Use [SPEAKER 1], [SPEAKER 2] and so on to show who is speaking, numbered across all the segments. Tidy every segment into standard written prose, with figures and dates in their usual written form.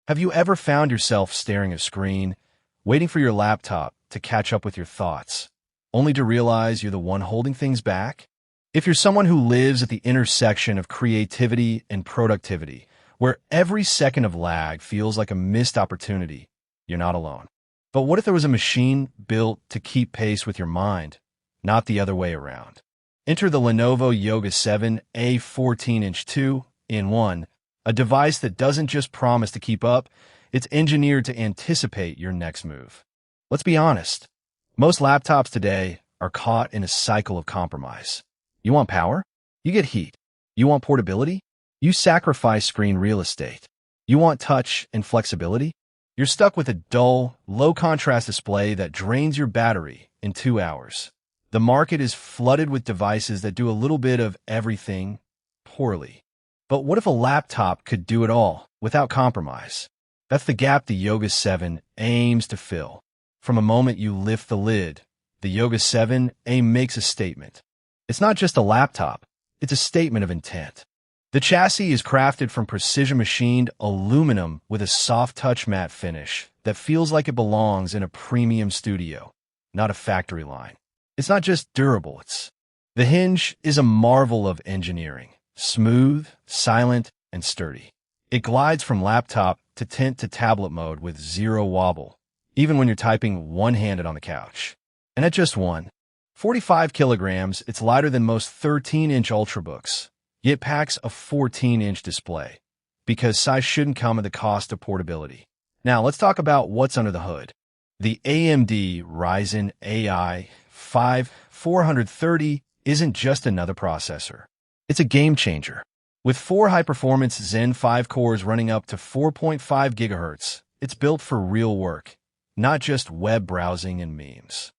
[SPEAKER 1] Have you ever found yourself staring at a screen, waiting for your laptop to catch up with your thoughts, only to realize you're the one holding things back? If you're someone who lives at the intersection of creativity and productivity, where every second of lag feels like a missed opportunity, you're not alone. But what if there was a machine built to keep pace with your mind, not the other way around? Enter the Lenovo Yoga 7, a 14-inch 2-in-1, a device that doesn't just promise to keep up, it's engineered to anticipate your next move. Let's be honest, most laptops today are caught in a cycle of compromise. You want power? You get heat. You want portability? You sacrifice screen real estate. You want touch and flexibility? You're stuck with a dull, low-contrast display that drains your battery in 2 hours. The market is flooded with devices that do a little bit of everything poorly. But what if a laptop could do it all without compromise? That's the gap the Yoga 7 aims to fill. From a moment you lift the lid, the Yoga 7A makes a statement. It's not just a laptop, it's a statement of intent. The chassis is crafted from precision-machined aluminum with a soft touch matte finish that feels like it belongs in a premium studio, not a factory line. It's not just durable, the hinge is a marvel of engineering. Smooth, silent, and sturdy. It glides from laptop to tent to tablet mode with zero wobble, even when you're typing one-handed on the couch. And at just 45 kilograms, it's lighter than most 13-inch Ultrabooks, yet packs a 14-inch display, because size shouldn't come at the cost of portability. Now, let's talk about what's under the hood. The AMD Ryzen AI 430 isn't just another processor. It's a game changer. With 4 high-performance Zen 5 cores running up to 4.5 GHz, it's built for real work, not just web browsing and memes.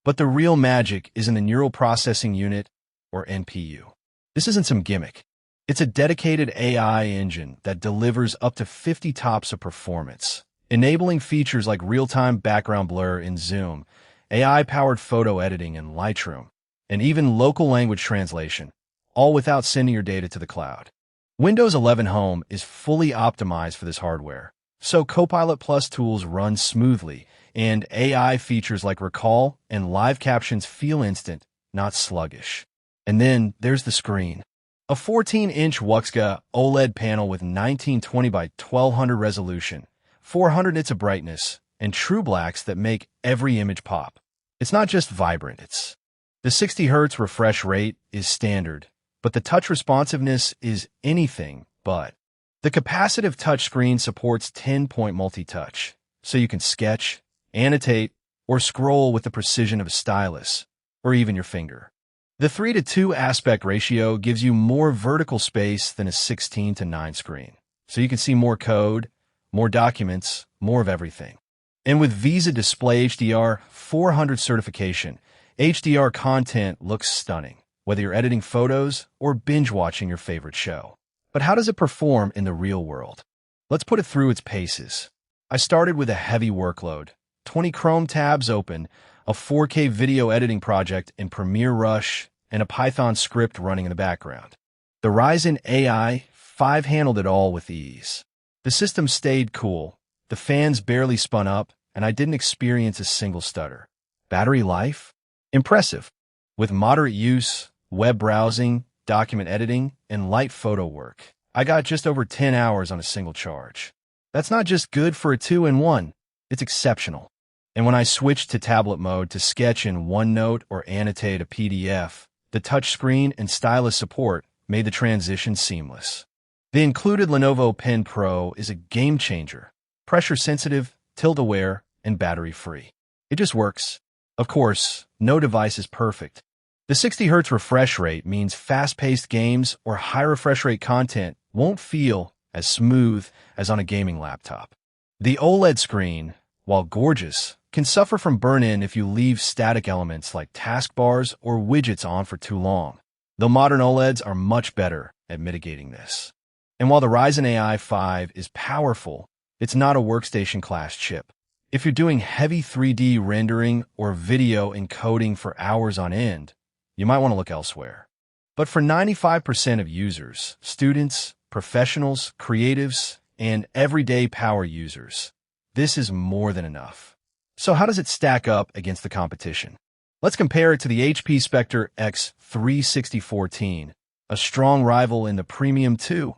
[SPEAKER 1] But the real magic is in the Neural Processing Unit, or NPU. This isn't some gimmick. It's a dedicated AI engine that delivers up to 50 TOPS of performance, enabling features like real-time background blur in Zoom, AI-powered photo editing in Lightroom, and even local language translation, all without sending your data to the cloud. Windows 11 Home is fully optimized for this hardware, so Copilot Plus tools run smoothly, and AI features like Recall and live captions feel instant, not sluggish. And then there's the screen. A 14-inch Wuxga OLED panel with 1920 by 1200 resolution, 400 nits of brightness, and true blacks that make every image pop. It's not just vibrant, the 60 Hz refresh rate is standard, but the touch responsiveness is anything but. The capacitive touchscreen supports 10-point multi-touch, so you can sketch, annotate, or scroll with the precision of a stylus, or even your finger. The 3:2 aspect ratio gives you more vertical space than a 16:9 screen, so you can see more code, more documents, more of everything. And with Visa Display HDR 400 certification, HDR content looks stunning, whether you're editing photos or binge-watching your favorite show. But how does it perform in the real world? Let's put it through its paces. I started with a heavy workload, 20 Chrome tabs open, a 4K video editing project in Premiere Rush, and a Python script running in the background. The Ryzen AI 5 handled it all with ease. The system stayed cool, the fans barely spun up, and I didn't experience a single stutter. Battery life? Impressive. With moderate use, web browsing, document editing, and light photo work, I got just over 10 hours on a single charge. That's not just good for a 2-in-1, it's exceptional. And when I switched to tablet mode to sketch in OneNote or annotate a PDF, the touchscreen and stylus support made the transition seamless. The included Lenovo Pen Pro is a game changer, pressure-sensitive, tilt-aware, and battery-free. It just works. Of course, no device is perfect. The 60 Hz refresh rate means fast-paced games or high refresh rate content won't feel as smooth as on a gaming laptop. The OLED screen, while gorgeous, can suffer from burn-in if you leave static elements like taskbars or widgets on for too long, though modern OLEDs are much better at mitigating this. And while the Ryzen AI 5 is powerful, it's not a workstation-class chip. If you're doing heavy 3D rendering or video encoding for hours on end, you might want to look elsewhere. But for 95% of users, students, professionals, creatives, and everyday power users. This is more than enough. So how does it stack up against the competition? Let's compare it to the HP Spectre X36014, a strong rival in the premium 2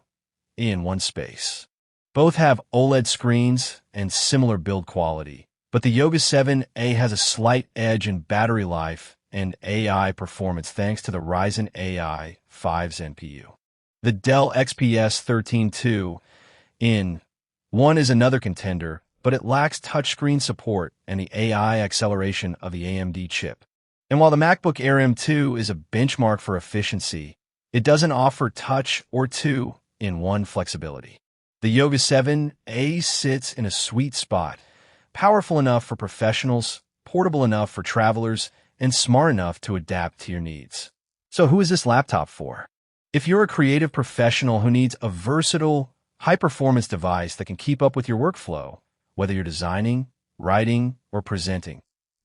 [SPEAKER 1] in one space. Both have OLED screens and similar build quality, but the Yoga 7A has a slight edge in battery life and AI performance thanks to the Ryzen AI 5's NPU. The Dell XPS 13-2 in 1 is another contender, but it lacks touchscreen support and the AI acceleration of the AMD chip. And while the MacBook Air M2 is a benchmark for efficiency, it doesn't offer touch or two-in-one flexibility. The Yoga 7A sits in a sweet spot, powerful enough for professionals, portable enough for travelers, and smart enough to adapt to your needs. So who is this laptop for? If you're a creative professional who needs a versatile, high-performance device that can keep up with your workflow, whether you're designing, writing, or presenting,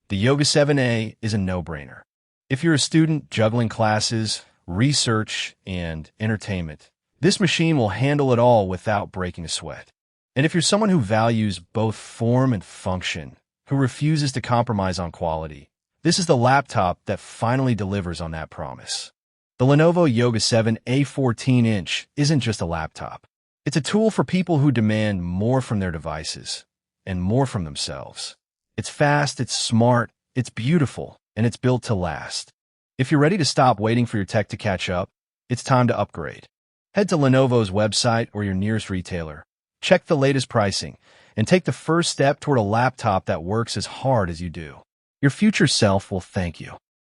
[SPEAKER 1] the Yoga 7A is a no-brainer. If you're a student juggling classes, research, and entertainment, this machine will handle it all without breaking a sweat. And if you're someone who values both form and function, who refuses to compromise on quality, this is the laptop that finally delivers on that promise. The Lenovo Yoga 7A 14-inch isn't just a laptop. It's a tool for people who demand more from their devices and more from themselves. It's fast, it's smart, it's beautiful, and it's built to last. If you're ready to stop waiting for your tech to catch up, it's time to upgrade. Head to Lenovo's website or your nearest retailer. Check the latest pricing, and take the first step toward a laptop that works as hard as you do. Your future self will thank you.